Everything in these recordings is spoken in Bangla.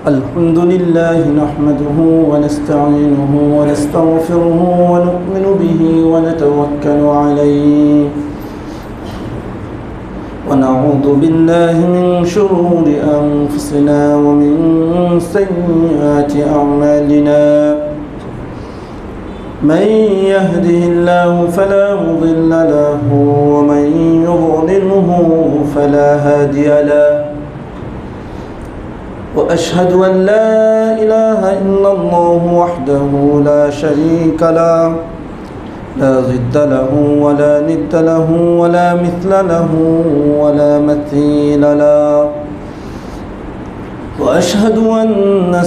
الحمد لله نحمده ونستعينه ونستغفره ونؤمن به ونتوكل عليه ونعوذ بالله من شرور أنفسنا ومن سيئات أعمالنا من يهده الله فلا مضل له ومن يضلله فلا هادي له وأشهد أن لا إله إلا الله وحده لا شريك له لا ضد له ولا ند له ولا مثل له ولا مثيل له وأشهد أن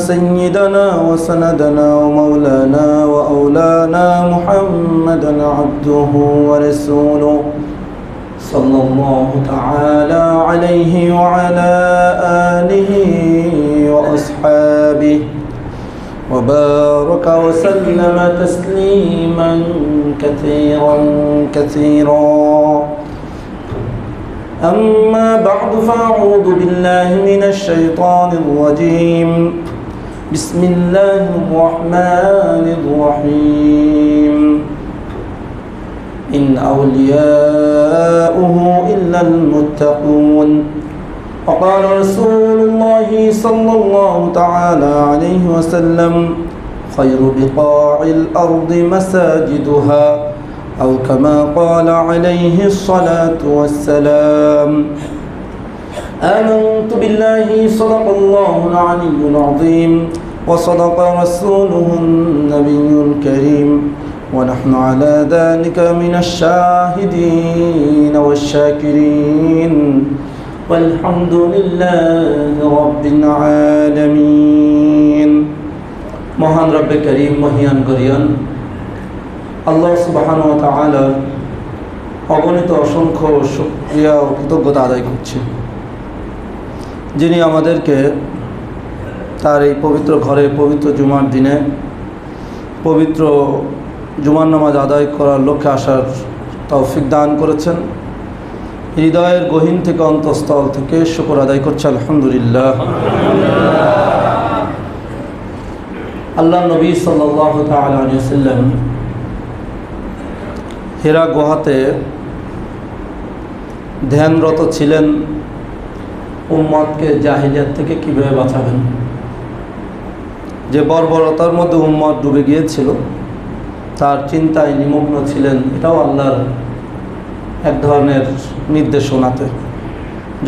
سيدنا وسندنا ومولانا وأولانا محمدا عبده ورسوله صلى الله تعالى عليه وعلى آله وأصحابه وبارك وسلم تسليما كثيرا كثيرا أما بعد فأعوذ بالله من الشيطان الرجيم بسم الله الرحمن الرحيم إن أولياؤه إلا المتقون وقال رسول الله صلى الله تعالى عليه وسلم خير بقاع الأرض مساجدها أو كما قال عليه الصلاة والسلام آمنت بالله صدق الله العلي العظيم وصدق رسوله النبي الكريم ونحن على ذلك من الشاهدين والشاكرين والحمد لله رب العالمين মহান রব্বে করিম মহিয়ান গরিয়ান আল্লাহ সুবহানাহু ওয়া তাআলা অগণিত অসংখ্য শুকরিয়া ও কৃতজ্ঞতা আদায় করছি, যিনি আমাদেরকে তার এই পবিত্র ঘরে পবিত্র জুমার দিনে পবিত্র জুমার নামাজ আদায় করার লক্ষ্যে আসার তৌফিক দান করেছেন। হৃদয়ের গহীন থেকে অন্তঃস্থল থেকে শুকর আদায় করছে আলহামদুলিল্লাহ। আল্লাহ নবী সাল্লাল্লাহু তাআলা আলাইহি ওয়াসাল্লাম হেরা গুহাতে ধ্যানরত ছিলেন উম্মতকে জাহিলিয়াত থেকে কীভাবে বাঁচাবেন। যে বর্বরতার মধ্যে উম্মত ডুবে গিয়েছিল তার চিন্তায় নিমগ্ন ছিলেন, এটাও আল্লাহর এক ধরনের নির্দেশনাতে,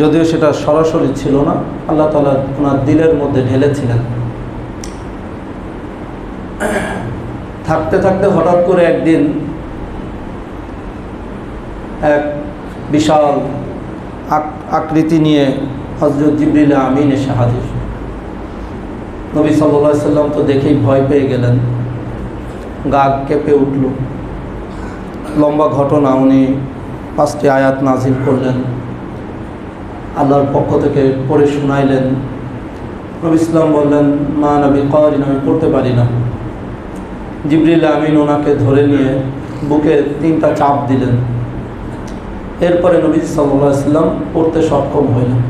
যদিও সেটা সরাসরি ছিল না, আল্লাহ তাআলা ওনার দিলের মধ্যে ঢেলেছিলেন। থাকতে থাকতে হঠাৎ করে একদিন এক বিশাল আকৃতি নিয়ে হযরত জিবরিল আমিন এসে হাজির। নবী সাল্লাল্লাহু আলাইহি সাল্লাম তো দেখেই ভয় পেয়ে গেলেন, গা কেঁপে উঠল। লম্বা ঘটনা, উনি 5টি আয়াত নাজিল করলেন, আল্লাহর পক্ষ থেকে পড়ে শোনাইলেন। নবী ইসলাম বললেন, মা নবী কারি, আমি পড়তে পারি না। জিবরিল আমিন ওনাকে ধরে নিয়ে বুকে 3টা চাপ দিলেন। এরপরে নবী সাল্লাল্লাহু আলাইহি সাল্লাম পড়তে সক্ষম হইলেন।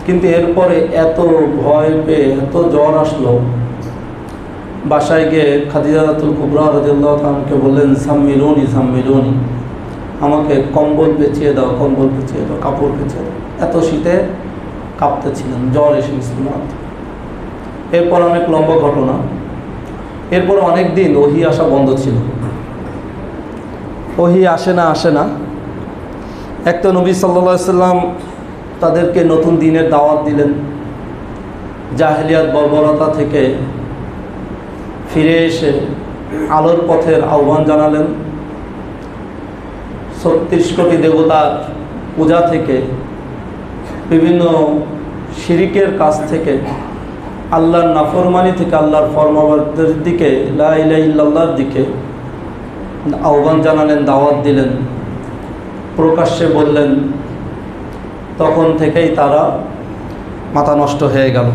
কিন্তু এরপরে এত ভয় পেয়ে এত জ্বর আসলো, বাসায় গিয়ে খাদিজাতুল কুবরা রাদিয়াল্লাহু তাআলা আনহাকে বললেন, সাম্মিলুনি সাম্মিলুনি, আমাকে কম্বল পেঁচিয়ে দাও, কম্বল পেঁচিয়ে দাও, কাপড় পেঁচিয়ে দাও। এত শীতে কাঁপতেছিলেন, জ্বর এসে গেছিল। এরপর অনেক লম্বা ঘটনা। এরপর অনেক দিন ওহী আসা বন্ধ ছিল, ওহী আসে না। এক তো নবী সাল্লাল্লাহু আলাইহি সাল্লাম তাদেরকে নতুন দিনের দাওয়াত দিলেন, জাহেলিয়াত বর্বরতা থেকে ফিরে এসে আলোর পথের আহ্বান জানালেন। 36 কোটি দেবতার পূজা থেকে, বিভিন্ন শিরিকের কাছ থেকে, আল্লাহর নাফরমানি থেকে আল্লাহর ফরমাবরদের দিকে, লা ইলাহা ইল্লাল্লাহর দিকে আহ্বান জানালেন, দাওয়াত দিলেন, প্রকাশ্যে বললেন। তখন থেকেই তারা মাথা নষ্ট হয়ে গেল।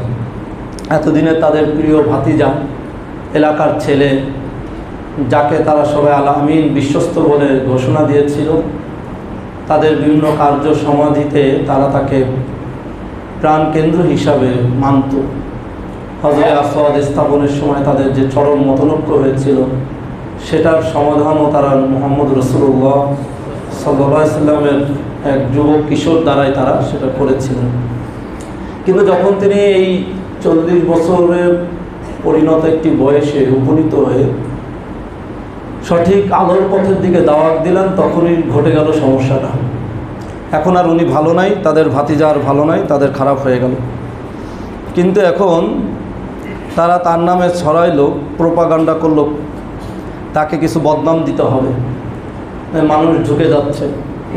এতদিনে তাদের প্রিয় ভাতিজা, এলাকার ছেলে, যাকে তারা সবাই আল আমিন বিশ্বস্ত বলে ঘোষণা দিয়েছিল, তাদের বিভিন্ন কার্য সমাধিতে তারা তাকে প্রাণকেন্দ্র হিসাবে মানত। হজরে আসওয়াদ স্থাপনের সময় তাদের যে চরম মতনৈক্য হয়েছিল সেটার সমাধানও তারা মুহাম্মদ রাসূলুল্লাহ সাল্লাল্লাহু আলাইহি সাল্লামের এক যুবক কিশোর দ্বারাই তারা সেটা করেছিলেন। কিন্তু যখন তিনি এই 40 বছরের পরিণত একটি বয়সে উপনীত হয়ে সঠিক আলোর পথের দিকে দাওয়াত দিলেন, তখনই ঘটে গেল সমস্যাটা। এখন আর উনি ভালো নাই, তাদের ভাতিজা আর ভালো নাই, তাদের খারাপ হয়ে গেল। কিন্তু এখন তারা তার নামে ছড়াইলো, প্রোপাগান্ডা করলো, তাকে কিছু বদনাম দিতে হবে। মানুষ ঝুঁকে যাচ্ছে,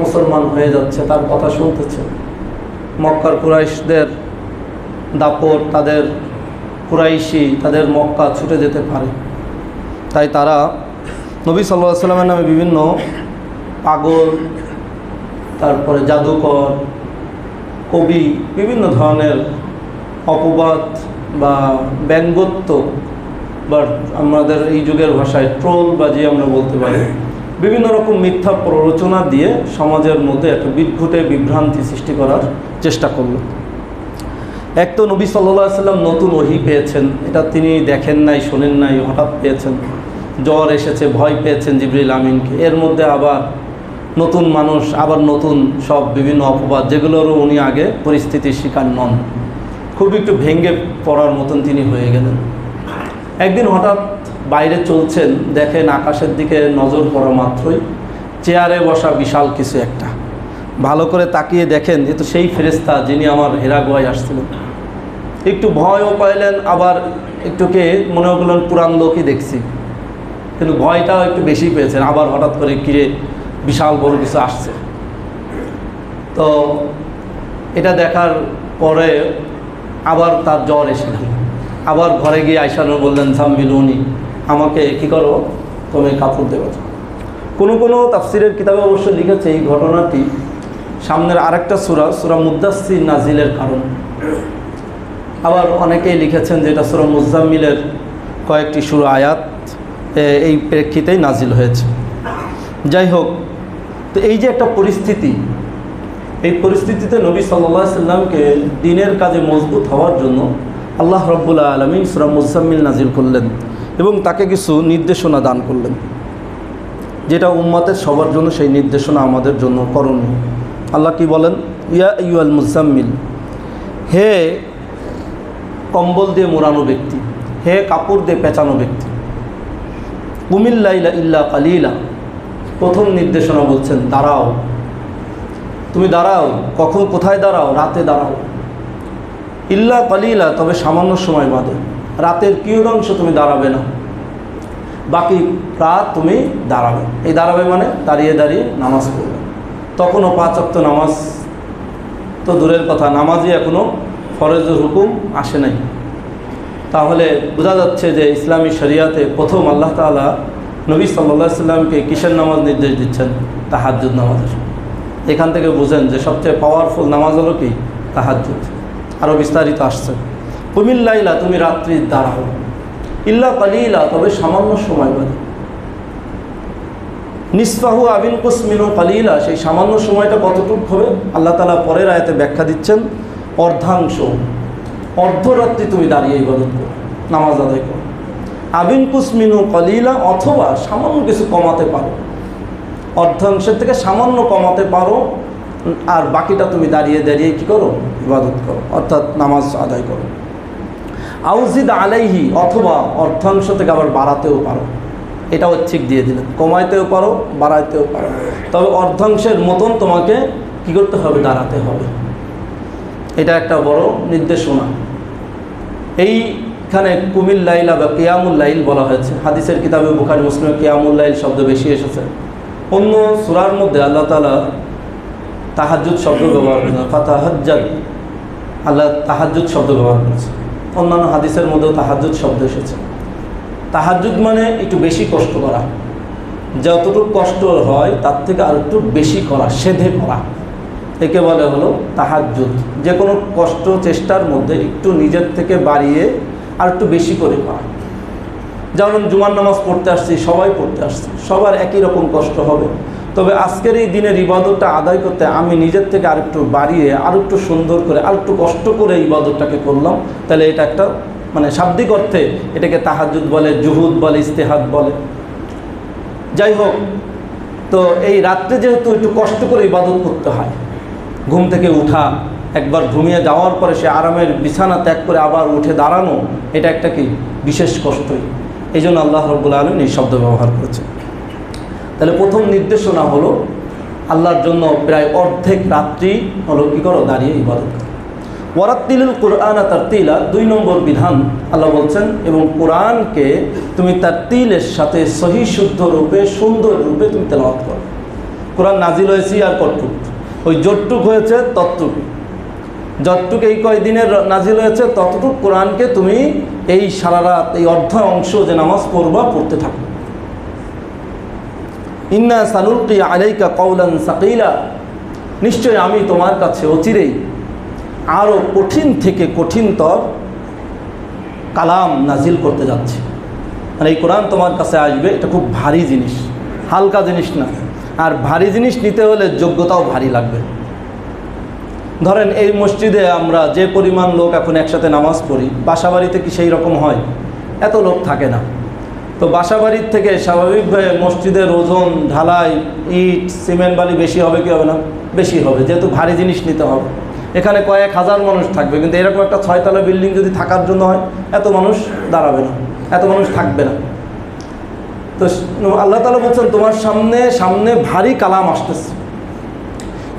মুসলমান হয়ে যাচ্ছে, তার কথা শুনতেছে। মক্কার কুরাইশদের দাপট, তাদের কুরাইশি, তাদের মক্কা ছুটে যেতে পারে। তাই তারা নবী সাল্লাল্লাহু আলাইহি সাল্লামের নামে বিভিন্ন পাগল, তারপরে জাদুকর, কবি, বিভিন্ন ধরনের অপবাদ বা ব্যঙ্গত্ব বা আমাদের এই যুগের ভাষায় ট্রোলবাজি আমরা বলতে পারি, বিভিন্ন রকম মিথ্যা প্ররোচনা দিয়ে সমাজের মধ্যে একটা বিদ্ঘুটে বিভ্রান্তি সৃষ্টি করার চেষ্টা করল। এক তো নবী সাল্লাল্লাহু আলাইহি সাল্লাম নতুন ওহী পেয়েছেন, এটা তিনি দেখেন নাই, শোনেন নাই, হঠাৎ পেয়েছেন। জ্বর এসেছে, ভয় পেয়েছেন জিবরিল আমিনকে। এর মধ্যে আবার নতুন মানুষ, আবার নতুন সব বিভিন্ন অপবাদ, যেগুলোরও উনি আগে পরিস্থিতির শিকার নন। খুব একটু ভেঙে পড়ার মতন তিনি হয়ে গেলেন। একদিন হঠাৎ বাইরে চলছেন, দেখেন আকাশের দিকে নজর পড়া মাত্রই চেয়ারে বসা বিশাল কিছু একটা। ভালো করে তাকিয়ে দেখেন এ তো সেই ফেরেশতা যিনি আমার হেরা গুহায় আসছিলেন। একটু ভয়ও পাইলেন, আবার একটুকে মনে করলেন পুরান লোকই দেখছি, কিন্তু ভয়টাও একটু বেশি পেয়েছেন। আবার হঠাৎ করে কিরে বিশাল বড় কিছু আসছে। তো এটা দেখার পরে আবার তার জ্বর এসে গেল। আবার ঘরে গিয়ে আয়েশা বললেন, জাম্মিলুনি, আমাকে কি করো, তুমি কাপড় দেবে। কোনো কোনো তাফসিরের কিতাবে অবশ্য লিখেছে এই ঘটনাটি সামনের আরেকটা সূরা মুদ্দাসসির নাজিলের কারণ। আবার অনেকেই লিখেছেন যে এটা সূরা মুজাম্মিলের কয়েকটি সূরা আয়াত এই প্রেক্ষিতেই নাজিল হয়েছে। যাই হোক, তো এই যে একটা পরিস্থিতি, এই পরিস্থিতিতে নবী সাল্লাল্লাহু আলাইহি সাল্লামকে দ্বীনের কাজে মজবুত হওয়ার জন্য আল্লাহ রাব্বুল আলামিন সূরা মুজাম্মিল নাজিল করলেন এবং তাকে কিছু নির্দেশনা দান করলেন, যেটা উম্মতের সবার জন্য সেই নির্দেশনা আমাদের জন্য করণীয়। আল্লাহ কি বলেন, ইয়া আইয়ুহাল মুজাম্মিল, হে কম্বল দিয়ে মোড়ানো ব্যক্তি, হে কাপড় দিয়ে পেঁচানো ব্যক্তি, কুমিল লাইলা ইল্লা কালিলা, প্রথম নির্দেশনা বলছেন দাঁড়াও, তুমি দাঁড়াও। কখন কোথায় দাঁড়াও? রাতে দাঁড়াও। ইল্লা কালিলা, তবে সামান্য সময় বাদে। রাতের কিয়দাংশ তুমি দাঁড়াবে না, বাকি রাত তুমি দাঁড়াবে। এই দাঁড়াবে মানে দাঁড়িয়ে দাঁড়িয়ে নামাজ পড়বে। তখনও 5 ওয়াক্ত নামাজ তো দূরের কথা, নামাজই এখনও ফরজের হুকুম আসে নাই। তাহলে বোঝা যাচ্ছে যে ইসলামী শরিয়াতে প্রথম আল্লাহ তাআলা নবী সাল্লাল্লাহু আলাইহি সাল্লামকে কিসের নামাজ নির্দেশ দিচ্ছেন? তাহাজ্জুদ নামাজের। এখান থেকে বুঝেন যে সবচেয়ে পাওয়ারফুল নামাজ হলো কি? তাহাজ্জুদ। আরও বিস্তারিত আসছে, কুমিল লাইলা, তুমি রাত্রি দাঁড়াও, ইল্লা কালিলা, তবে সামান্য সময় বাদে। নিসফাহু আবিন কুসমিনু কালিলা, সেই সামান্য সময়টা কতটুকু হবে? আল্লাহ তাআলা পরের আয়াতে ব্যাখ্যা দিচ্ছেন, অর্ধাংশ, অর্ধরাত্রি তুমি দাঁড়িয়ে ইবাদত করো, নামাজ আদায় করো। আবিন কুসমিনু কালিলা, অথবা সামান্য কিছু কমাতে পারো, অর্ধাংশের থেকে সামান্য কমাতে পারো, আর বাকিটা তুমি দাঁড়িয়ে দাঁড়িয়ে কী করো? ইবাদত করো, অর্থাৎ নামাজ আদায় করো। আউজিদ আলাইহি, অথবা অর্ধাংশ থেকে আবার বাড়াতেও পারো। এটাও ঠিক দিয়ে দিলেন, কমাইতেও পারো, বাড়াইতেও পারো, তবে অর্ধাংশের মতন তোমাকে কী করতে হবে? দাঁড়াতে হবে। এটা একটা বড় নির্দেশনা। এইখানে কুমিল লাইলা বা কিয়ামুল লাইল বলা হয়েছে। হাদিসের কিতাবে বুখারী মুসলিমে কিয়ামুল লাইল শব্দ বেশি এসেছে। অন্য সূরার মধ্যে আল্লাহ তাআলা তাহাজ্জুদ শব্দ ব্যবহার করেছেন, ফাতাহাজ্জাদ, আল্লাহ তাহাজ্জুদ শব্দ ব্যবহার করেছে। অন্যান্য হাদিসের মধ্যেও তাহাজ্জুদ শব্দ এসেছে। তাহাজ্জুদ মানে একটু বেশি কষ্ট করা, যতটুকু কষ্ট হয় তার থেকে আর একটু বেশি করা, সেধে করা, একে বলে হলো তাহাজ্জুদ। যে কোনো কষ্ট চেষ্টার মধ্যে একটু নিজের থেকে বাড়িয়ে আর একটু বেশি করে করা। যেমন জুমার নামাজ পড়তে আসছি, সবাই পড়তে আসছে, সবার একই রকম কষ্ট হবে, তবে আজকের এই দিনের ইবাদতটা আদায় করতে আমি নিজের থেকে আরেকটু বাড়িয়ে আরেকটু সুন্দর করে আরেকটু কষ্ট করে ইবাদতটাকে করলাম, তাহলে এটা একটা মানে শাব্দিক অর্থে এটাকে তাহাজ্জুদ বলে, জুহুদ বলে, ইস্তেহাদ বলে। যাই হোক, তো এই রাত্রে যেহেতু একটু কষ্ট করে ইবাদত করতে হয়, ঘুম থেকে উঠা, একবার ঘুমিয়ে যাওয়ার পরে সে আরামের বিছানা ত্যাগ করে আবার উঠে দাঁড়ানো, এটা একটা কি বিশেষ কষ্টই। এই জন্য আল্লাহ রাব্বুল আলামিন এই শব্দ ব্যবহার করেছে। তাহলে প্রথম নির্দেশনা হলো আল্লাহর জন্য প্রায় অর্ধেক রাত্রি হলো কী করো, দাঁড়িয়ে ইবাদত করো। ওয়ারাত্তিলুল কুরআনা তারতিলা, 2 নম্বর বিধান আল্লাহ বলছেন, এবং কোরআনকে তুমি তার তিলের সাথে সহি শুদ্ধ রূপে সুন্দর রূপে তুমি তেলাওয়াত করো। কোরআন নাজিল হয়েছে আর কতটুক, ওই যতটুক হয়েছে ততটুক, যতটুক এই কয়দিনের নাজিল হয়েছে ততটুক কোরআনকে তুমি এই সারা রাত এই অর্ধ অংশ যে নামাজ পড়বা পড়তে থাকো। ইন্না সানুলকি আলাইকা কওলান সাকিলা, নিশ্চয় আমি তোমার কাছে অচিরেই আরও কঠিন থেকে কঠিনতর কালাম নাজিল করতে যাচ্ছি। মানে এই কোরআন তোমার কাছে আসবে, এটা খুব ভারী জিনিস, হালকা জিনিস না। আর ভারী জিনিস নিতে হলে যোগ্যতাও ভারী লাগবে। ধরেন এই মসজিদে আমরা যে পরিমাণ লোক এখন একসাথে নামাজ পড়ি, বাসাবাড়িতে কি সেই রকম হয়? এত লোক থাকে না। তো বাসাবাড়ির থেকে স্বাভাবিকভাবে মসজিদের ওজন, ঢালাই, ইট, সিমেন্ট বালি বেশি হবে কি হবে না? বেশি হবে, যেহেতু ভারী জিনিস নিতে হবে। এখানে কয়েক হাজার মানুষ থাকবে, কিন্তু এরকম একটা 6তলা বিল্ডিং যদি থাকার জন্য হয়, এত মানুষ দাঁড়াবে না, এত মানুষ থাকবে না। তো আল্লাহ তাআলা বলছেন তোমার সামনে ভারী কালাম আসতেছে।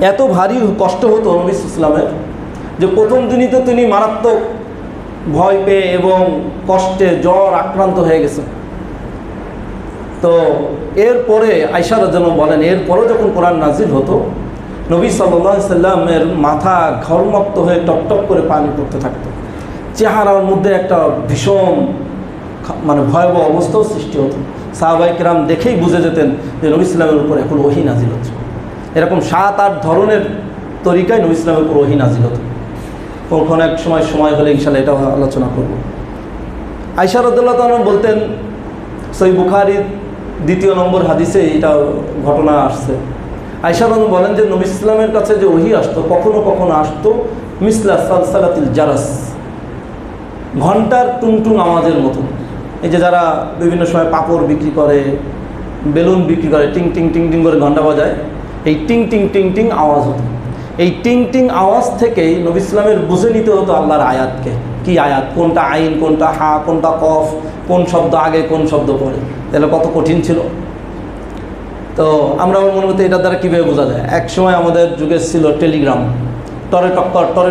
এত ভারী কষ্ট হতো নবী ইসলামের যে প্রথম দিনই তো তিনি মারাত্মক ভয় পেয়ে এবং কষ্টে জ্বর আক্রান্ত হয়ে গেছে। তো এরপরে আয়েশা রাদিয়াল্লাহু বলেন, এরপরও যখন কোরআন নাজিল হতো নবী সাল্লাল্লাহু আলাইহি সাল্লামের মাথা ঘর্মাক্ত হয়ে টপটপ করে পানি পড়তে থাকতো, চেহারার মধ্যে একটা ভীষণ মানে ভয়াবহ অবস্থাও সৃষ্টি হতো। সাহাবায়ে কেরাম দেখেই বুঝে যেতেন যে নবী ইসলামের উপর এখন ওহী নাজিল হচ্ছে। এরকম 7-8 ধরনের তরিকায় নবী ইসলামের উপর ওহী নাজিল হতো। কখন এক সময় হলে ইনশাআল্লাহ এটা আলোচনা করব। আয়েশা রাদিয়াল্লাহু তাআলা বলতেন, সহিহ বুখারীর 2 নম্বর হাদিসে এটা ঘটনা আসছে। আয়েশা রাদিয়াল্লাহু বলেন যে নবী ইসলামের কাছে যে ওহী আসতো, কখনো কখনো আসতো মিসলা সালসালাতিল জারাস, ঘন্টার টুংটুং আওয়াজের মতো। এই যে যারা বিভিন্ন সময় পাপড় বিক্রি করে, বেলুন বিক্রি করে, টিং টিং টিং টিং করে ঘন্টা বাজায়, এই টিং টিং টিং টিং আওয়াজ হতো। এই টিং টিং আওয়াজ থেকেই নবী ইসলামের বুঝে নিতে হতো আল্লাহর আয়াতকে, কি আয়াত, কোনটা আইন, কোনটা হা, কোনটা কফ, কোন শব্দ আগে কোন শব্দ পরে। তাহলে কত কঠিন ছিল। তো আমরা মনে করতে এটার দ্বারা কীভাবে বোঝা যায়। এক সময় আমাদের যুগে ছিল টেলিগ্রাম, টরে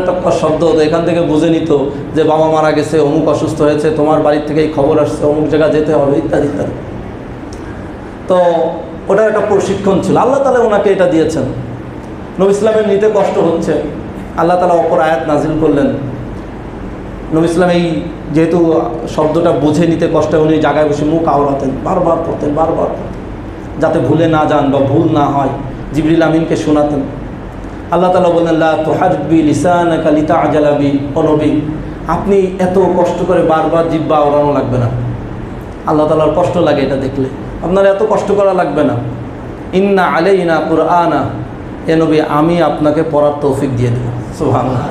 টক্কর শব্দ হতো, এখান থেকে বুঝে নিত যে বাবা মারা গেছে, অমুক অসুস্থ হয়েছে, তোমার বাড়ির থেকে এই খবর আসছে, অমুক জায়গায় যেতে হবে, ইত্যাদি ইত্যাদি। তো ওটার একটা প্রশিক্ষণ ছিল, আল্লাহ তাআলা ওনাকে এটা দিয়েছেন। নবী ইসলামের নিতে কষ্ট হচ্ছে, আল্লাহ তাআলা অপর আয়াত নাজিল করলেন। নবী ইসলাম এই যেহেতু শব্দটা বুঝে নিতে কষ্ট, উনি জায়গায় বসে মুখ আওড়াতেন, বারবার পড়তেন, যাতে ভুলে না যান বা ভুল না হয়। জিবরিল আমিনকে শোনাতেন। আল্লাহ তাআলা বললেন, লা তুহাররিক বি লিসানাকা লিতা'জালা বি, ও নবী আপনি এত কষ্ট করে বারবার জিহ্বা আওড়ানো লাগবে না। আল্লাহ তাআলার কষ্ট লাগে এটা দেখলে, আপনার এত কষ্ট করা লাগবে না। ইন্না আলাইনা কুরআনা, এ নবী আমি আপনাকে পড়ার তৌফিক দিয়ে দেব। সুবহানাল্লাহ।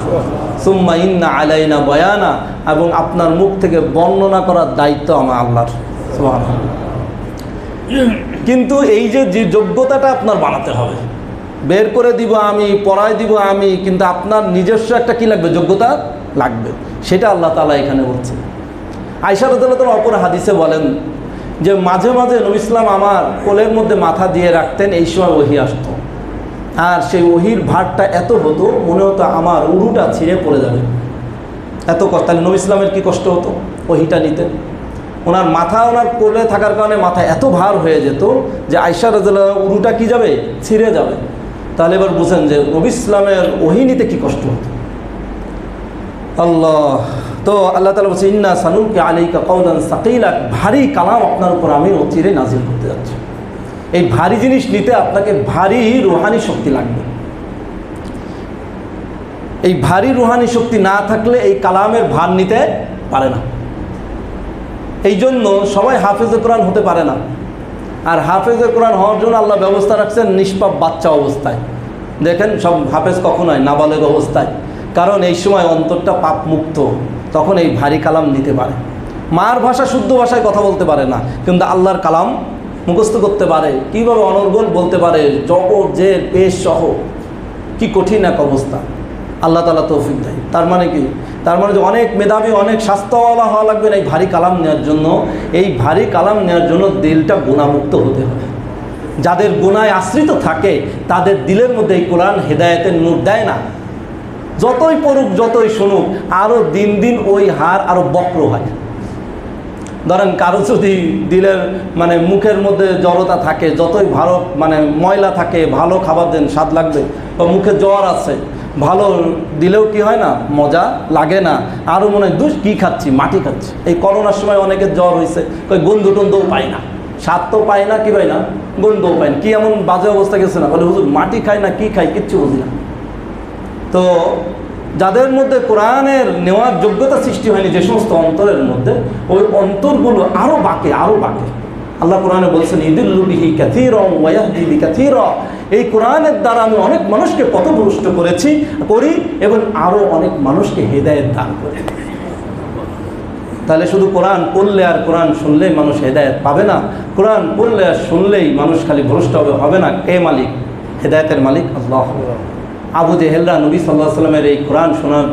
সুম্মা ইন্না আলাইনা বায়ানা, এবং আপনার মুখ থেকে বর্ণনা করার দায়িত্ব আমার আল্লাহর। সুবহানাল্লাহ। কিন্তু এই যে যোগ্যতাটা আপনার বানাতে হবে, বের করে দিব আমি, পড়ায় দিব আমি, কিন্তু আপনার নিজস্ব একটা কি লাগবে, যোগ্যতা লাগবে। সেটা আল্লাহ তাআলা এখানে বলছে। আয়েশা রাদিয়াল্লাহু তাআলা অপর হাদিসে বলেন যে মাঝে মাঝে নবী ইসলাম আমার কোলের মধ্যে মাথা দিয়ে রাখতেন, এই সময় ওহী আসতো। আর সেই ওহীর ভারটা এত হতো, মনে হতো আমার উরুটা ছিঁড়ে পড়ে যাবে, এত কষ্ট। তাহলে নবী ইসলামের কী কষ্ট হতো ওহীটা নিতে। ওনার মাথা ওনার কোলে থাকার কারণে মাথা এত ভার হয়ে যেত যে আয়েশা রাদিয়াল্লাহু আনহা উরুটা কী যাবে, ছিঁড়ে যাবে। তাহলে এবার বুঝেন যে নবী ইসলামের ওহী নিতে কী কষ্ট হতো। আল্লাহ তো আল্লাহ তাআলা বলছে, ইন্না সানুলকি আলাইকা কওলান সাকিলা, ভারী কালাম আপনার উপর আমি অচিরে নাজিল করতে যাচ্ছি। এই ভারী জিনিস নিতে আপনাকে ভারী রুহানি শক্তি লাগবে। এই ভারী রুহানি শক্তি না থাকলে এই কালামের ভার নিতে পারে না। এই জন্য সবাই হাফেজে কোরআন হতে পারে না। আর হাফেজে কোরআন হওয়ার জন্য আল্লাহ ব্যবস্থা রাখছেন নিষ্পাপ বাচ্চা অবস্থায়। দেখেন সব হাফেজ কখন হয়? নাবালেগ অবস্থায়। কারণ এই সময় অন্তরটা পাপ মুক্ত, তখন এই ভারী কালাম নিতে পারে। মার ভাষা শুদ্ধ ভাষায় কথা বলতে পারে না, কিন্তু আল্লাহর কালাম মুখস্থ করতে পারে। কীভাবে অনর্গল বলতে পারে, জবর জের পেশ সহ, কি কঠিন এক অবস্থা। আল্লাহ তাআলা তৌফিক দেয়। তার মানে কি? তার মানে যে অনেক মেধাবী, অনেক স্বাস্থ্যওয়ালা হওয়া লাগবে না এই ভারী কালাম নেওয়ার জন্য। এই ভারী কালাম নেওয়ার জন্য দিলটা গুনাহমুক্ত হতে হবে। যাদের গুনায় আশ্রিত থাকে তাদের দিলের মধ্যে এই কোরআন হেদায়েতের নূর দেয় না। যতই পড়ুক, যতই শুনুক, আরও দিন দিন ওই হার আরও বক্র হয়। ধরেন কারো যদি দিলের মানে মুখের মধ্যে জড়তা থাকে, যতই ভালো মানে ময়লা থাকে, ভালো খাবার দেন স্বাদ লাগবে, বা মুখে জ্বর আছে, ভালো দিলেও কি হয় না, মজা লাগে না, আরও মনে হয় দুষ কী খাচ্ছি, মাটি খাচ্ছি। এই করোনার সময় অনেকের জ্বর হয়েছে, কই গন্ধ টন্ধও পায় না, স্বাদ তো পায় না, কি পায় না, গন্ধও পায় না। কি এমন বাজে অবস্থা গেছে না, বলে হুজুর মাটি খায় না কি খায় কিচ্ছু বুঝি না। তো যাদের মধ্যে কোরআনের নেওয়ার যোগ্যতা সৃষ্টি হয়নি, যে সমস্ত অন্তরের মধ্যে, ওই অন্তরগুলো আরও বাঁকে, আরও বাঁকে। আল্লাহ কোরআনে বলছেন ইদিল্লু বিহি কাসীরা ওয়া ইয়াহদি বিকাসীরা, এই কোরআনের দ্বারা আমি অনেক মানুষকে পথভ্রষ্ট করি এবং আরও অনেক মানুষকে হেদায়েত দান করি। তাহলে শুধু কোরআন পড়লে আর কোরআন শুনলেই মানুষ হেদায়েত পাবে না। কোরআন পড়লে আর শুনলেই মানুষ খালি ভ্রষ্ট হবে না। কে মালিক? হেদায়েতের মালিক আল্লাহ। আবু জেহেলরা নবী সাল্লাল্লাহু আলাইহি ওয়াসাল্লামের এই কোরআন শোনার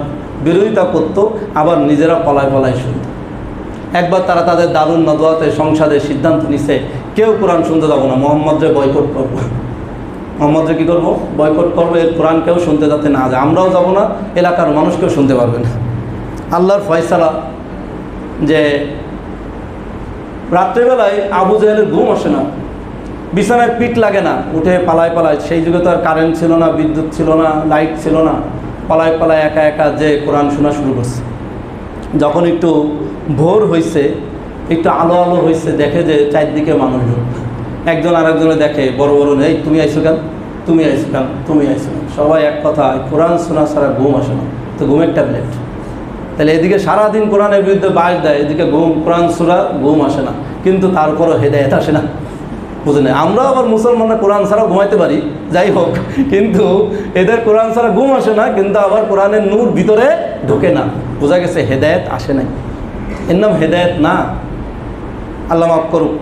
বিরোধিতা করত, আবার নিজেরা পলায় পলায় শুনত। একবার তারা তাদের দারুন নদওয়াতে সংসদে সিদ্ধান্ত নিছে, কেউ কোরআন শুনতে যাবো না, মোহাম্মদরে বয়কট করবো। মোহাম্মদরে কী করবো? বয়কট করবো, এর কোরআন কেউ শুনতে যাতে না যায়, আমরাও যাবো না, এলাকার মানুষ কেউ শুনতে পারবে না। আল্লাহর ফয়সালা যে রাত্রেবেলায় আবু জেহেলের ঘুম আসে না, বিছানায় পিঠ লাগে না, উঠে পালায় পালায়, সেই যুগে তো আর কারেন্ট ছিল না, বিদ্যুৎ ছিল না, লাইট ছিল না, পালায় পালায় একা একা যে কোরআন শোনা শুরু করছে। যখন একটু ভোর হয়েছে, একটু আলো আলো হয়েছে, দেখে যে চারদিকে মানুষজন, একজন আরেকজনে দেখে, বড় বড়, এই তুমি আইসো কেন, তুমি আইসো কেন, তুমি আইসো কেন, সবাই এক কথা, কোরআন শোনা ছাড়া ঘুম আসে না, তো ঘুমের ট্যাবলেট। তাহলে এদিকে সারাদিন কোরআনের বিরুদ্ধে বাস দেয়, এদিকে কোরআন শোনা ঘুম আসে না, কিন্তু তারপরও হেদায়েত আসে না। বুঝে না, আমরা আবার মুসলমানরা কোরআন ছাড়া ঘুমাইতে পারি, যাই হোক, কিন্তু এদের কোরআন ছাড়া ঘুম আসে না, কিন্তু আবার কোরআনের নূর ভিতরে ঢোকে না। বোঝা গেছে হেদায়েত আসে নাই, এর নাম হেদায়েত না। আল্লাহ মাফ করুক।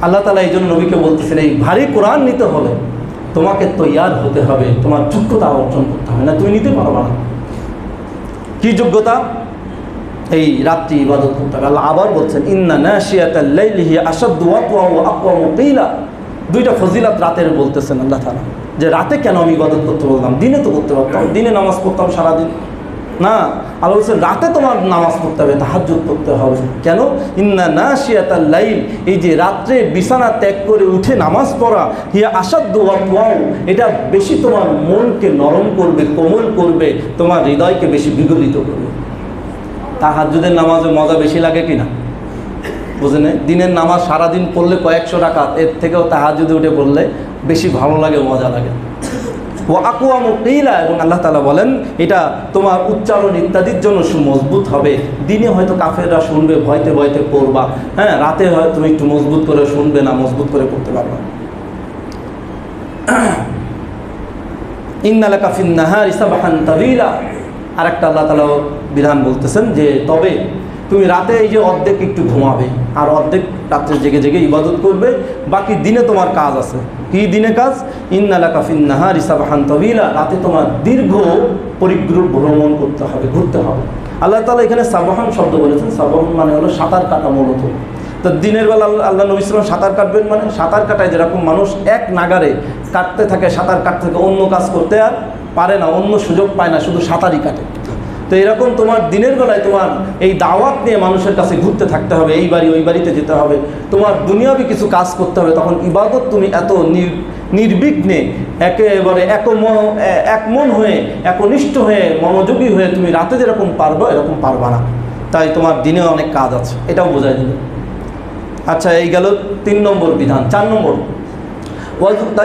আল্লাহ তাআলা এই জন্য নবীকে বলতেছেন, এই ভারী কোরআন নিতে হলে তোমাকে তৈয়ার হতে হবে, তোমার যোগ্যতা অর্জন করতে হবে, না তুমি নিতে পারবা না। কি যোগ্যতা? এই রাত্রি ইবাদত করতে হবে। আল্লাহ আবার বলছেন ইন্না নাশিয়াতাল লাইলি হিয়া আশাদ্দু ওয়াতওয়া ওয়া আকওয়ামু কিলা। দুইটা ফজিলত রাতের বলতেছেন আল্লাহ তাআলা, যে রাতে কেন আমি ইবাদত করতে বললাম, দিনে তো করতে পারতাম, দিনে নামাজ পড়তাম সারাদিন, না, আল্লাহ বলছেন রাতে তোমার নামাজ পড়তে হবে, তাহাজ্জুদ করতে হবে। কেন? ইন্না নাশিয়াতাল লাইল, এই যে রাত্রে বিছানা ত্যাগ করে উঠে নামাজ পড়া, হিয়া আশাদ্দু ওয়াতওয়া, এটা বেশি তোমার মনকে নরম করবে, কোমল করবে, তোমার হৃদয়কে বেশি বিগলিত করবে। তাহাজ্জুদের নামাজে মজা বেশি লাগে কি না? বুঝেন? দিনের নামাজ সারাদিন পড়লে কয়েকশো রাকাত, এর থেকেও তাহাজ্জুদে উঠে পড়লে বেশি ভালো লাগে, মজা লাগে। ওয়া আকওয়ামু কিলা, এবং আল্লাহ তাআলা বলেন এটা তোমার উচ্চারণ ইত্যাদির জন্য সুমজবুত হবে। দিনে হয়তো কাফেররা শুনবে, ভয়তে ভয়তে পড়বা, হ্যাঁ, রাতে হয়তো তুমি একটু মজবুত করে শুনবে না, মজবুত করে পড়তে পারবা। ইন্না লাকা ফিন নাহারি সাবহান তাওয়িলা, আরেকটা আল্লাহ তাআলা বিধান বলতেছেন যে তবে তুমি রাতে এই যে অর্ধেক একটু ঘুমাবে, আর অর্ধেক রাত্রে জেগে জেগে ইবাদত করবে, বাকি দিনে তোমার কাজ আছে। কি দিনে কাজ? ইন্না লাকা ফিন নাহারি সাবহান তাওয়িলা, রাতে তোমার দীর্ঘ পরিগ্রহ ভ্রমণ করতে হবে, ঘুরতে হবে। আল্লাহ তাআলা এখানে সাবহান শব্দ বলেছেন, সাবহান মানে হলো সাঁতার কাটা মূলত। তো দিনের বেলা আল্লাহ নবী সাল্লাল্লাহু আলাইহি ওয়াসাল্লাম সাঁতার কাটবেন, মানে সাঁতার কাটায় যেরকম মানুষ এক নাগারে কাটতে থাকে, সাঁতার কাটতে থাকে, অন্য কাজ করতে আর পারে না, অন্য সুযোগ পায় না, শুধু সাঁতারই কাটে। তো এরকম তোমার দিনের বেলায় তোমার এই দাওয়াত নিয়ে মানুষের কাছে ঘুরতে থাকতে হবে, এই বাড়ি ওই বাড়িতে যেতে হবে, তোমার দুনিয়াবি কিছু কাজ করতে হবে। তখন ইবাদত তুমি এত নির্বিঘ্নে একেবারে একমন হয়ে, একনিষ্ঠ হয়ে, মনোযোগী হয়ে তুমি রাতে যেরকম পারবো এরকম পারবা না। তাই তোমার দিনে অনেক কাজ আছে, এটাও বোঝাই দিল। আচ্ছা, এই গেল 3 নম্বর বিধান। 4 নম্বর,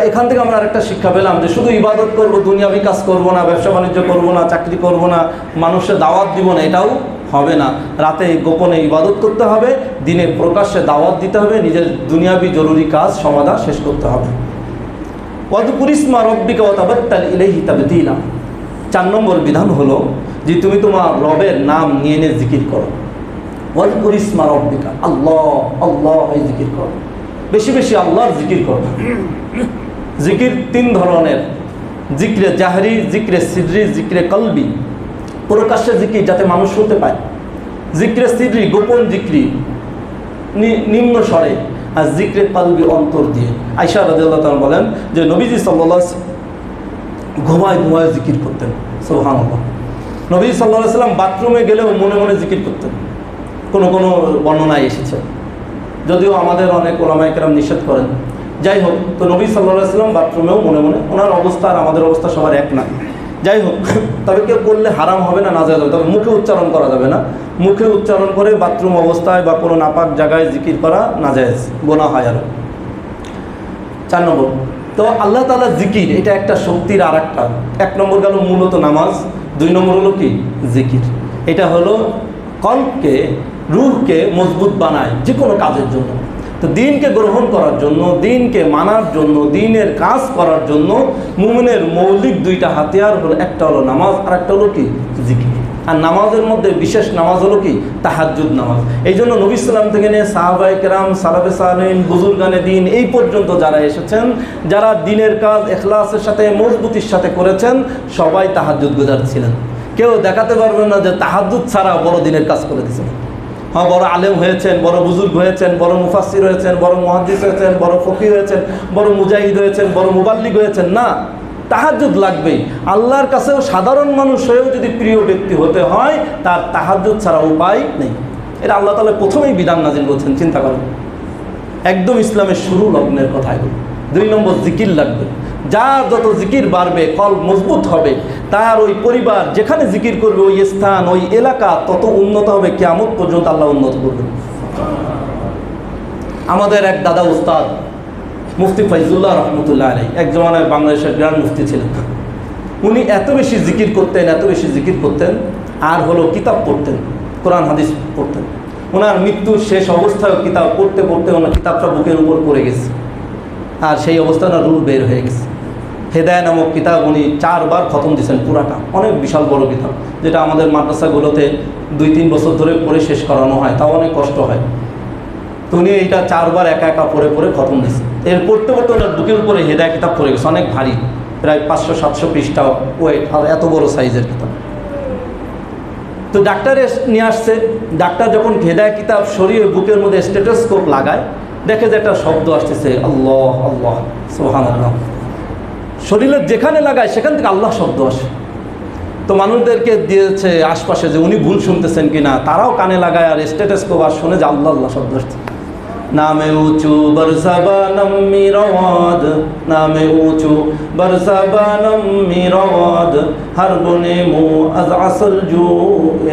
এখান থেকে আমরা আরেকটা শিক্ষা পেলাম যে শুধু ইবাদত করবো, দুনিয়াবি কাজ করবো না, ব্যবসা বাণিজ্য করবো না, চাকরি করবো না, মানুষের দাওয়াত দিব না, এটাও হবে না। রাতে গোপনে ইবাদত করতে হবে, দিনে প্রকাশ্যে দাওয়াত দিতে হবে, নিজের দুনিয়াবি জরুরি কাজ সমাধা শেষ করতে হবে। ওয়াযকুর ইসমা রাব্বিকা ওয়া তাবাত্তাল ইলাইহি তাবতীলা। 4 নম্বর বিধান হলো যে তুমি তোমার রবের নাম নিয়ে নিয়ে জিকির করো। ওয়াযকুর ইসমা রাব্বিকা, আল্লাহ আল্লাহ এই জিকির করো, বেশি বেশি আল্লাহর জিকির করো। জিকির 3 ধরনের, জিক্রে জাহরি, জিক্রে সিররি, জিক্রে কলবি। প্রকাশ্যে জিকির যাতে মানুষ শুনতে পায়, জিক্রে সিররি গোপন জিক্রি নিম্ন স্বরে, আর জিক্রে কলবি অন্তর দিয়ে। আয়েশা রাদিয়াল্লাহু তাআলা বলেন যে নবীজি সাল্লাল্লাহু আলাইহি ওয়াসাল্লাম ঘুমায় ঘুমায় জিকির করতেন। সুবহানাল্লাহ। নবী সাল্লাল্লাহু আলাইহি ওয়াসাল্লাম বাথরুমে গেলেও মনে মনে জিকির করতেন, কোনো কোনো বর্ণনায় এসেছে, যদিও আমাদের অনেক ওলামায়ে কেরাম নিষেধ করেন। যাই হোক, তো নবী সাল্লাল্লাহু আলাইহি ওয়াসাল্লাম বাথরুমেও মনে মনে, ওনার অবস্থা আর আমাদের অবস্থা সবার এক না। যাই হোক, তবে কেউ করলে হারাম হবে না, নাজায়েজ হবে, তবে মুখে উচ্চারণ করা যাবে না। মুখে উচ্চারণ করে বাথরুম অবস্থায় বা কোনো নাপাক জায়গায় জিকির করা নাজায়েজ, গোনা হয় আরও। 4 নম্বর, তো আল্লাহ তাআলা জিকির, এটা একটা শক্তির আর একটা। 1 নম্বর গেল মূলত নামাজ, 2 নম্বর হলো কি জিকির। এটা হলো কলবকে, রূহকে মজবুত বানায় যে কোনো কাজের জন্য। তো দিনকে গ্রহণ করার জন্য, দিনকে মানার জন্য, দিনের কাজ করার জন্য মুমিনের মৌলিক 2টা হাতিয়ার হলো, একটা হলো নামাজ আর একটা হলো কি জিকির। আর নামাজের মধ্যে বিশেষ নামাজ হলো কি তাহাজ্জুদ নামাজ। এই জন্য নবী সাল্লাল্লাহু আলাইহি ওয়াসাল্লাম থেকে নিয়ে সাহাবায়ে কেরাম, সালাফে সালেহিন, বুজুর্গানে দিন এই পর্যন্ত যারা এসেছেন, যারা দিনের কাজ ইখলাসের সাথে মজবুতির সাথে করেছেন, সবাই তাহাজ্জুদ গুজার ছিলেন। কেউ দেখাতে পারবে না যে তাহাজ্জুদ ছাড়া বড় দিনের কাজ করে দিয়েছেন। হ্যাঁ, বড় আলেম হয়েছেন, বড় বুজুর্গ হয়েছেন, বড় মুফাসসির হয়েছেন, বড় মুহাদ্দিস হয়েছেন, বড় ফকিহ হয়েছেন, বড় মুজাহিদ হয়েছেন, বড় মুবাল্লিগ হয়েছেন, না, তাহাজ্জুদ লাগবেই। আল্লাহর কাছেও সাধারণ মানুষ হয়েও যদি প্রিয় ব্যক্তি হতে হয়, তার তাহাজ্জুদ ছাড়া উপায় নেই। এটা আল্লাহ তাআলা প্রথমেই বিধান নাজিল করছেন, চিন্তা করেন, একদম ইসলামের শুরু লগ্নের কথা এগুলো। 2 নম্বর জিকির লাগবে। যার যত জিকির বাড়বে, কলব মজবুত হবে, তার ওই পরিবার যেখানে জিকির করবে, ওই স্থান, ওই এলাকা তত উন্নত হবে, কিয়ামত পর্যন্ত আল্লাহ উন্নত করবে। আমাদের এক দাদা উস্তাদ মুফতি ফয়জুল্লাহ রহমতুল্লাহ আলাইহি, এক জমানায় বাংলাদেশের গ্র্যান্ড মুফতি ছিলেন। উনি এত বেশি জিকির করতেন, এত বেশি জিকির করতেন, আর হলো কিতাব পড়তেন, কোরআন হাদিস পড়তেন। ওনার মৃত্যুর শেষ অবস্থায় কিতাব পড়তে পড়তে ওনার কিতাবটা বুকের উপর পড়ে গেছে, আর সেই অবস্থায় ওনার রূহ বের হয়ে গেছে। হেদায়া নামক কিতাব উনি 4 বার খতম দিয়েছেন, পুরাটা, অনেক বিশাল বড় কিতাব, যেটা আমাদের মাদ্রাসাগুলোতে 2-3 বছর ধরে পড়ে শেষ করানো হয়, তাও অনেক কষ্ট হয়। তো উনি এইটা 4 বার একা একা পড়ে পড়ে খতম দিয়েছে। এর পড়তে পড়তে ওনার বুকের উপরে হেদায়া কিতাব পড়ে গেছে, অনেক ভারী, প্রায় 500-700 পৃষ্ঠা ওয়েট, আর এত বড় সাইজের কিতাব। তো ডাক্তারে নিয়ে আসছে, ডাক্তার যখন হেদায়া কিতাব সরিয়ে বুকের মধ্যে স্টেথোস্কোপ লাগায়, দেখে যে একটা শব্দ আসতেছে, আল্লাহ আল্লাহ সুবহানাল্লাহ। শরীরের যেখানে লাগায় সেখান থেকে আল্লাহ শব্দ আসে। তো মানুষদেরকে দিয়েছে আশপাশে যে উনি ভুল শুনতেছেন কিনা, তারাও কানে লাগায় আর স্টেথোস্কোপ আর শুনে যে আল্লাহ আল্লাহ শব্দ আসছে। নামে উঁচু বরসাবানম মিরাওয়াদ, নামে উঁচু বরসাবানম মিরাওয়াদ, হর গুনে মু আজ আসল জু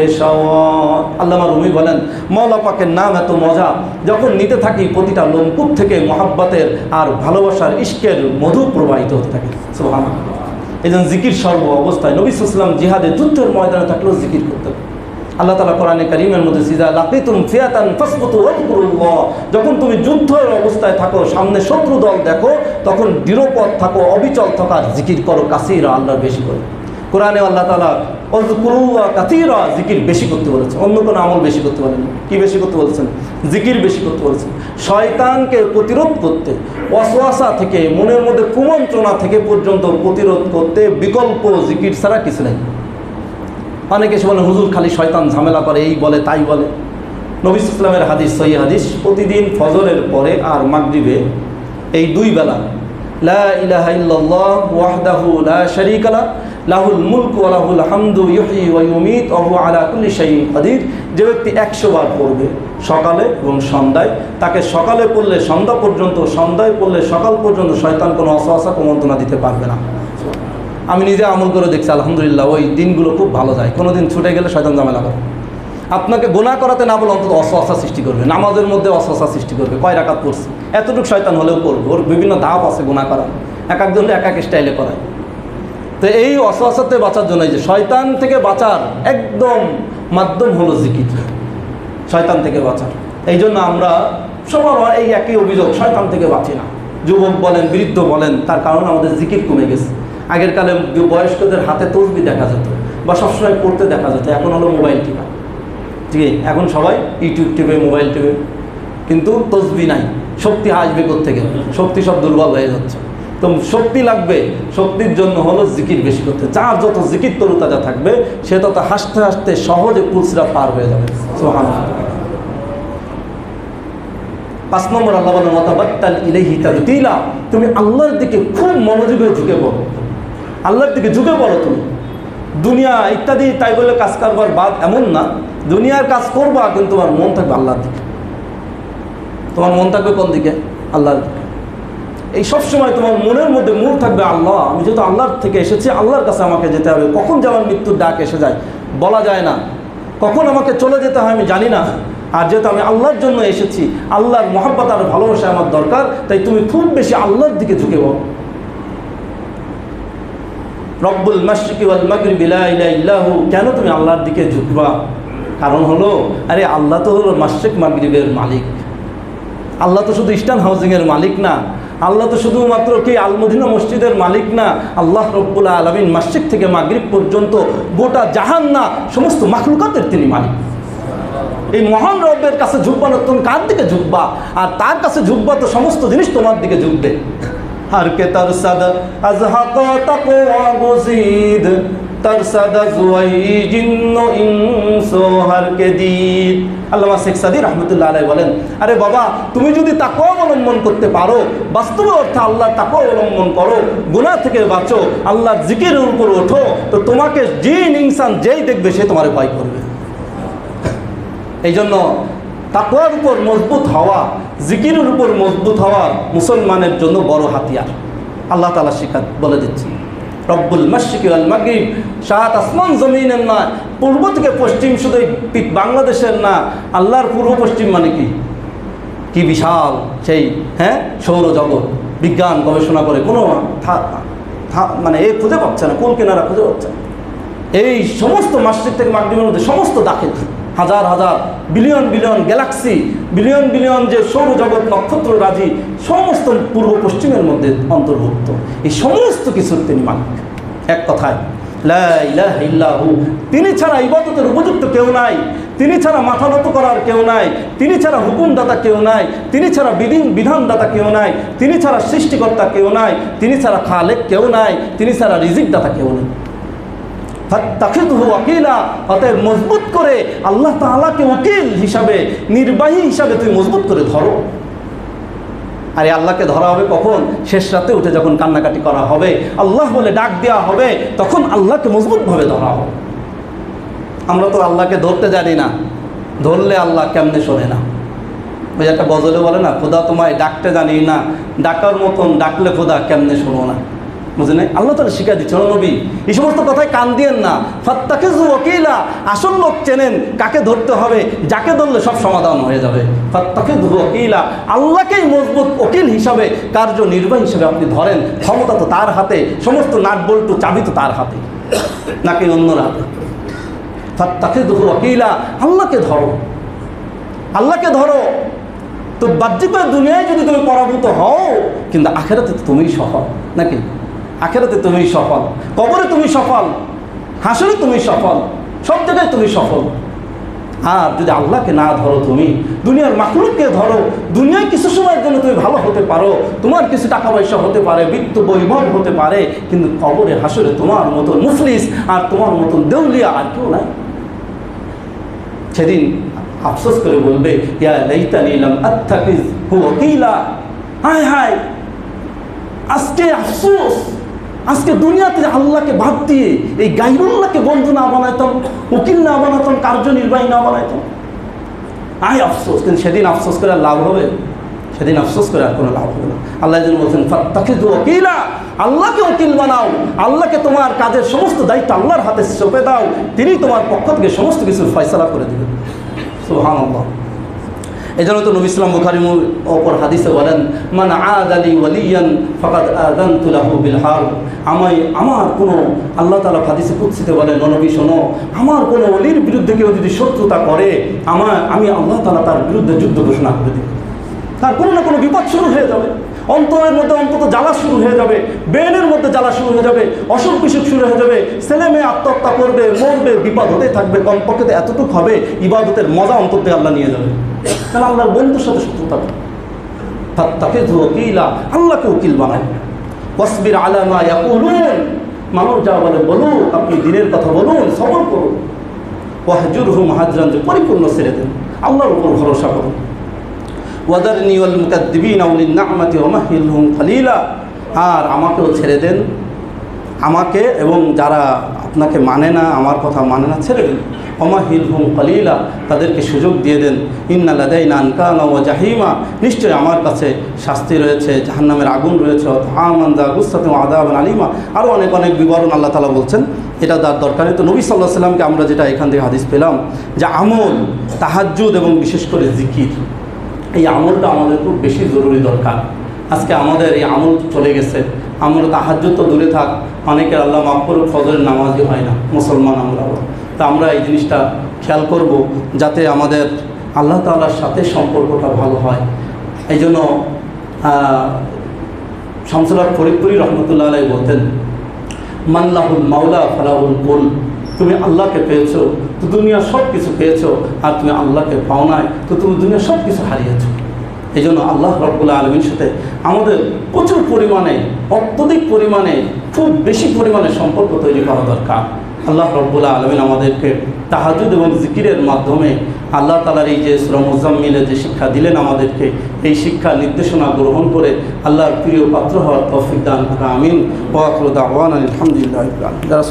এশাওয়াত। আল্লামা রুমি বলেন, মওলা পাকের নাম এত মজা, যখন নিতে থাকি প্রতিটা লোমকূপ থেকে মহাব্বতের আর ভালোবাসার ইশকের মধু প্রবাহিত হতে থাকে। সুবহানাল্লাহ। এই জন্য জিকির সর্ব অবস্থায়, নবী সাল্লাল্লাহু আলাইহি ওয়াসাল্লাম জিহাদে যুদ্ধের ময়দানে থাকলেও জিকির করতেন। আল্লাহ তাআলা কোরআনে কারীমের মধ্যে সিজা লাকিতুম ফিয়াতান ফাসবুতু ওয়াজকুরুল্লাহ, যখন তুমি যুদ্ধের অবস্থায় থাকো, সামনে শত্রু দল দেখো, তখন দৃঢ়পদ থাকো, অবিচল থাকো, আর জিকির করো কাসীরা, আল্লাহর বেশি করে। কোরআনে আল্লাহ তাআলা ওয়াজকুরুল্লাহ কাসীরা, জিকির বেশি করতে বলেছেন, অন্য কোনো আমল বেশি করতে বলেন। কি বেশি করতে বলেছেন? জিকির বেশি করতে বলেছেন। শয়তানকে প্রতিরোধ করতে, ওয়াসওয়াসা থেকে, মনের মধ্যে কুমন্ত্রণা থেকে পর্যন্ত প্রতিরোধ করতে বিকল্প জিকির ছাড়া কিছু নেই। অনেকে এসে বলে, হুজুর খালি শয়তান ঝামেলা করে, এই বলে তাই বলে। নবী সাল্লাল্লাহু আলাইহি ওয়াসাল্লামের হাদিস, সহিহ হাদিস, প্রতিদিন ফজরের পরে আর মাগরিবে এই 2 বেলা লা ইলাহা ইল্লাল্লাহ ওয়াহদাহু লা শারীকা লাহু লাহুল মুলকু ওয়া লাহুল হামদু ইউহয়ি ওয়া ইউমীত ওয়া হুয়া আলা কুল্লি শাইইন কাদির, যে ব্যক্তি 100 বার পড়বে সকালে এবং সন্ধ্যায়, তাকে সকালে পড়লে সন্ধ্যা পর্যন্ত, সন্ধ্যায় পড়লে সকাল পর্যন্ত শয়তান কোনো ওয়াসওয়াসা কুমন্ত্রণা দিতে পারবে না। আমি নিজে আমল করে দেখছি, আলহামদুলিল্লাহ, ওই দিনগুলো খুব ভালো যায়। কোনো দিন ছুটে গেলে শয়তান ঝামেলা করে, আপনাকে গুনাহ করাতে না বলে অন্তত ওয়াসওয়াসা সৃষ্টি করবে, নামাজের মধ্যে ওয়াসওয়াসা সৃষ্টি করবে, কয় রাকাত পড়ছি, এতটুকু শয়তান হলেও করবে। ওর বিভিন্ন ধাপ আছে গুনাহ করা, এক একজন এক এক স্টাইলে করায়। তো এই ওয়াসওয়াসাতে বাঁচার জন্য, এই যে শয়তান থেকে বাঁচার একদম মাধ্যম হলো জিকির, শয়তান থেকে বাঁচার। এই জন্য আমরা সবার এই একই অভিযোগ, শয়তান থেকে বাঁচি না। যুবক বলেন, বৃদ্ধ বলেন, তার কারণ আমাদের জিকির কমে গেছে। আগের কালে বয়স্কদের হাতে তসবিহ দেখা যেত বা সবসময় পড়তে দেখা যেত, এখন হলো মোবাইল টিপা। ঠিক আছে, এখন সবাই ইউটিউব টিপে, মোবাইল টিপে, কিন্তু তসবিহ নাই। শক্তি আসবে কোত্থেকে? শক্তি সব দুর্বল হয়ে যাচ্ছে। তো শক্তি লাগবে, শক্তির জন্য হলো জিকির বেশি করতে। যার যত জিকির তরুতাজা থাকবে সে তত হাসতে হাসতে সহজে পুলসিরাত পার হয়ে যাবে। সুবহানাল্লাহ। 5 নম্বর আল্লাহ বলেন ওয়াতাবাত্তাল ইলাইহি তাবতিলা, তুমি আল্লাহর দিকে খুব মনোযোগে ঝুঁকে পড়ো, আল্লাহর দিকে ঝুঁকে পড়ো। তুমি দুনিয়া ইত্যাদি তাই বলে কাজ করবার বাদ এমন না, দুনিয়ার কাজ করবা কিন্তু তোমার মন থাকবে আল্লাহর দিকে। তোমার মন থাকবে কোন দিকে? আল্লাহর দিকে। এই সবসময় তোমার মনের মধ্যে মূল থাকবে আল্লাহ, আমি যেহেতু আল্লাহর থেকে এসেছি, আল্লাহর কাছে আমাকে যেতে হবে। কখন যে আমার মৃত্যুর ডাক এসে যায় বলা যায় না, কখন আমাকে চলে যেতে হয় আমি জানি না। আর যেহেতু আমি আল্লাহর জন্য এসেছি, আল্লাহর মহব্বত আর ভালোবাসা আমার দরকার, তাই তুমি খুব বেশি আল্লাহর দিকে ঝুঁকে পড়ো। রব্বুল মাশরিকি ওয়াল মাগরিবি লা ইলাহা ইল্লাহু, কেন তুমি আল্লাহর দিকে ঝুঁকবা? কারণ হলো, আরে আল্লাহ তো হলো মাশরিক মাগরিবের মালিক। আল্লাহ তো শুধু ইস্টার্ন হাউজিংয়ের মালিক না, আল্লাহ তো শুধুমাত্র কি আল-মদিনা মসজিদের মালিক না। আল্লাহ রব্বুল আলামিন মাশরিক থেকে মাগরিব পর্যন্ত গোটা জাহান না সমস্ত মাখলুকাতের তিনি মালিক। এই মহান রব্বের কাছে ঝুঁকবা না, তুমি কার দিকে ঝুঁকবা? আর তার কাছে ঝুঁকবা তো সমস্ত জিনিস তোমার দিকে ঝুঁকবে। হার কে তারসাদ আজহাক তাকওয়া গুজিদ, তারসাদ জুয়াই জিন্নো ইনসো হার কে দিদ। আল্লামা শেখ সাদী রহমতুল্লাহ আলাইহি বলেন, আরে বাবা, তুমি যদি তাকওয়া অবলম্বন করতে পারো, বাস্তব অর্থে আল্লাহর তাকওয়া অবলম্বন করো, গুনাহ থেকে বাঁচো, আল্লাহর জিকিরের উপর ওঠো, তো তোমাকে জিন ইনসান যেই দেখবে সে তোমার ভয় করবে। এই জন্য তাকওয়ার উপর মজবুত হওয়া, জিকিরের উপর মজবুত হওয়া মুসলমানের জন্য বড় হাতিয়ার। আল্লাহ তাআলা শিক্ষা বলে দিচ্ছি, রব্বুল মাশরিকি ওয়াল মাগরিব, সাত আসমান জমিনের না, পূর্ব থেকে পশ্চিম, শুধু বাংলাদেশের না, আল্লাহর পূর্ব পশ্চিম মানে কি বিশাল সেই সৌরজগৎ। বিজ্ঞান গবেষণা করে কোনো মানে এই খুঁজে পাচ্ছে না, কোন কিনারা খুঁজে পাচ্ছে না। এই সমস্ত মাশরিক থেকে মাগরিবের মধ্যে সমস্ত দাখিল, হাজার হাজার billion billion Galaxy, billion billion যে সৌরজগৎ, নক্ষত্র রাজি, সমস্ত পূর্ব পশ্চিমের মধ্যে অন্তর্ভুক্ত। এই সমস্ত কিছুর তিনি মালিক। এক কথায় লা ইলাহা ইল্লাহু, তিনি ছাড়া ইবাদতের উপযুক্ত কেউ নাই, তিনি ছাড়া মাথা নত করার কেউ নাই, তিনি ছাড়া হুকুমদাতা কেউ নাই, তিনি ছাড়া বিধানদাতা কেউ নাই, তিনি ছাড়া সৃষ্টিকর্তা কেউ নাই, তিনি ছাড়া খালেক কেউ নাই, তিনি ছাড়া রিজিকদাতা কেউ নেই। ফাত্তাখিযহু ওয়াকিলা, অতএব মজবুত করে আল্লাহ তাআলাকে ওকিল হিসাবে, নির্বাহী হিসাবে তুমি মজবুত করে ধরো। আর এই আল্লাহকে ধরা হবে কখন? শেষ রাতে উঠে যখন কান্নাকাটি করা হবে, আল্লাহ বলে ডাক দেওয়া হবে, তখন আল্লাহকে মজবুতভাবে ধরা হবে। আমরা তো আল্লাহকে ধরতে জানি না, ধরলে আল্লাহ কেমনে শোনে না। ওই একটা গজলে বলে না, খোদা তোমায় ডাকতে জানি না, ডাকার মতন ডাকলে খোদা কেমনে শোনো না। বুঝে নাই? আল্লাহ তাআলা শিক্ষা দিচ্ছেন, নবী এই সমস্ত কথায় কান দিয়েন না। ফাত্তাখিযহু ওয়াকিলা, আসল লোক চেনেন কাকে ধরতে হবে, যাকে ধরলে সব সমাধান হয়ে যাবে। ফাত্তাখিযহু ওয়াকিলা, আল্লাহকেই মজবুত ওকিল হিসাবে, কার্যনির্বাহী হিসাবে আপনি ধরেন। ক্ষমতা তো তার হাতে, সমস্ত নাট বল্টু চাবি তো তার হাতে, নাকি অন্যর হাতে। ফাত্তাখিযহু ওয়াকিলা, আল্লাহকে ধরো, আল্লাহকে ধরো। তো বাহ্যিক দুনিয়ায় যদি তুমি পরাভূত হও, কিন্তু আখিরাতে তো তুমিই সফল, নাকি? আখিরাতে তুমি সফল, কবরে তুমি সফল, হাসরে তুমি সফল, সব জায়গায় তুমি সফল। আর যদি আল্লাহকে না ধরো, তুমি দুনিয়ার মাখলুককে ধরো, দুনিয়ায় কিছু সময়ের জন্য তুমি ভালো হতে পারো, তোমার কিছু টাকা পয়সা হতে পারে, বৃত্ত বৈভব হতে পারে, কিন্তু কবরে হাসরে তোমার মতন মুফলিস আর তোমার মতন দেউলিয়া আর কেউ নাই। সেদিন আফসোস করে বলবে, ইয়া লাইতানি লাম আত্তাখিযহু ওয়াকিলা, হায় হায়, আজকে আফসোস, আজকে দুনিয়াতে আল্লাহকে বাদ দিয়ে এই গায়রুল্লাহকে বন্ধু না বানাইতাম, উকিল না বানাতাম, কার্যনির্বাহী না বানাইতাম, আয় আফসোস। কিন্তু সেদিন আফসোস করে আর লাভ হবে? সেদিন আফসোস করে আর কোনো লাভ হবে না। আল্লাহ যেন বলছেন ফাত্তাখিযহু ওয়াকিলা, আল্লাহকে ওকিল বানাও, আল্লাহকে তোমার কাজের সমস্ত দায়িত্ব আল্লাহর হাতে সঁপে দাও, তিনি তোমার পক্ষ থেকে সমস্ত কিছুর ফয়সালা করে দেবেন। সুবহানাল্লাহ। এই জন্য তো নবী ইসলাম বুখারী অপর হাদিসে বলেন, মান আদালি ওয়ালিয়ান ফাকাদ আযানতু লাহু বিল হারব। আমার কোনো, আল্লাহ তাআলা হাদিসে কুদসিতে বলেন, নবী শোনো, আমার কোনো ওলির বিরুদ্ধে কেউ যদি শত্রুতা করে, আমি আল্লাহ তাআলা তার বিরুদ্ধে যুদ্ধ ঘোষণা করে দিই। তার কোনো না কোনো বিপদ শুরু হয়ে যাবে, অন্তরের মধ্যে অন্তত জ্বালা শুরু হয়ে যাবে, ব্রেনের মধ্যে জ্বালা শুরু হয়ে যাবে, অসুখ বিসুখ শুরু হয়ে যাবে, ছেলে মেয়ে আত্মহত্যা করবে, মরবে, বিপদ হতেই থাকবে। কমপক্ষে তো এতটুকু হবে, ইবাদতের মজা অন্তর থেকে আল্লাহ নিয়ে যাবে। কারণ আল্লাহর বন্ধুর সাথে শত্রুতা করে, তাকে ওকিলা, আল্লাহকে উকিল বানায়। ওয়াসবির আলা মা ইয়াকুলুন, মানুষ যা বলে বলুন, আপনি দিনের কথা বলুন, সবর করুন। ওয়াহজুরহুম হাজরান, যে পরিপূর্ণ ছেড়ে দেন, আল্লাহর উপর ভরসা করুন। ওয়াদারনি ওয়াল মুকাদ্দিবিনা উলিন নি'মাতি ওয়া মাহহিলহুম কালিলা, আর আমাকেও ছেড়ে দেন, আমাকে এবং যারা আপনাকে মানে না, আমার কথা মানে না, ছেড়ে দেন। ওয়া মাহহিলহুম কালিলা, তাদেরকে সুযোগ দিয়ে দেন। ইন্না লাদাইনা আনকালা ওয়া জাহিমা, নিশ্চয়ই আমার কাছে শাস্তি রয়েছে, জাহান্নামের আগুন রয়েছে। তাআমান যা গুসসাতু ওয়া আযাবান আলিমা, আরও অনেক অনেক বিবরণ আল্লাহ তাআলা বলছেন। এটা তার দরকার নেই। তো নবী সাল্লাল্লাহু আলাইহি ওয়াসাল্লামকে আমরা যেটা এখান থেকে হাদিস পেলাম, যে আমল, তাহাজ্জুদ এবং বিশেষ করে জিকির, এই আমলটা আমাদের খুব বেশি জরুরি দরকার। আজকে আমাদের এই আমল চলে গেছে। আমরা তাহাজ্জুদ তো দূরে থাক, অনেকের আল্লাহ মাফ করুক ফজরের নামাজই হয় না, মুসলমান আমরা। তা আমরা এই জিনিসটা খেয়াল করব, যাতে আমাদের আল্লাহ তাআলার সাথে সম্পর্কটা ভালো হয়। এই জন্য শামসুল হক ফরিদপুরি রহমতুল্লাহ আলাইহি বলতেন, মাল্লাহুল মাওলা ফালাহুল কুল, তুমি আল্লাহকে পেয়েছো তো দুনিয়া সব কিছু পেয়েছো, আর তুমি আল্লাহকে পাও নাই তো তুমি দুনিয়া সব কিছু হারিয়েছো। এই জন্য আল্লাহ রাব্বুল আলামিনের সাথে আমাদের প্রচুর পরিমাণে, অত্যধিক পরিমাণে, খুব বেশি পরিমাণে সম্পর্ক তৈরি করা দরকার। আল্লাহ রাব্বুল আলামিন আমাদেরকে তাহাজ্জুদ এবং জিকিরের মাধ্যমে আল্লাহ তাআলার এই যে সূরা মুজাম্মিলে যে শিক্ষা দিলেন আমাদেরকে, এই শিক্ষা নির্দেশনা গ্রহণ করে আল্লাহর প্রিয় পাত্র হওয়ার তৌফিক দান করুন। আমিন। ওয়া আখিরু দাওয়ানা আলহামদুলিল্লাহি রাব্বিল আলামিন।